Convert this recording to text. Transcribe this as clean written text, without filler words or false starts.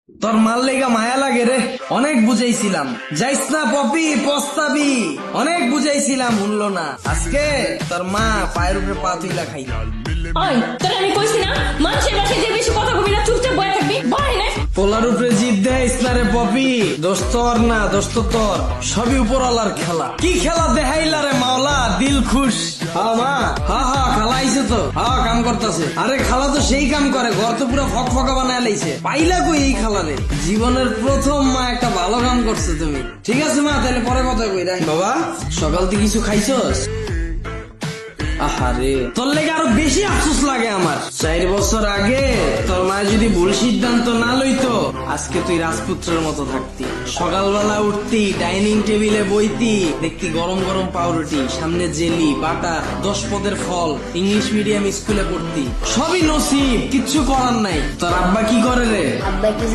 তোর মাল লেগা মায়া লাগে রে, অনেক বুঝাইছিলাম যাইস না পপি পস্তাবি, অনেক বুঝাইছিলাম শুনলো না। আজকে তোর মা পায়ের উপরে পা তুইলা খাই। ওই তোর আমি কইছি না মানুষের বাসায় যে বেশি কথা কবি না, চুপচাপ বয়ে থাকবি, বয় না। পোলার উপরে জিদ দেয় না রে পপি, দোষ তোর না, দোষ তো তোর, সবই উপরওয়ালার খেলা। কি খেলা দেখাইলা রে মাওলা, দিল খুশ। হ্যাঁ মা, হ্যাঁ হ্যাঁ খালা আইছে তো, হ্যাঁ কাম করতেছে। আরে খালা তো সেই কাম করে, ঘর তো পুরো ফকফকা বানায় লাইছে। পাইলা কই এই খালারে? জীবনের প্রথম মা একটা ভালো কাম করছে তুমি। ঠিক আছে মা, তাহলে পরে কথা কই রাখ। বাবা সকাল থেকে কিছু খাইছস? আহারে তোর লেগে আরো বেশি আফসোস লাগে আমার। 4 বছর আগে তোর মা যদি ভুল সিদ্ধান্ত না লইতো, আজকে তুই রাজপুত্রের মতো থাকতি। সকালবেলা উঠতি, ডাইনিং টেবিলে বইতি, দেখতি গরম গরম পাউরুটি, সামনে জেলি, বাটার, 10 পদের ফল, ইংলিশ মিডিয়াম স্কুলে পড়তি। সবই নসিব, কিচ্ছু করার নাই। তোর আব্বা কি করে রে? আব্বা কিছু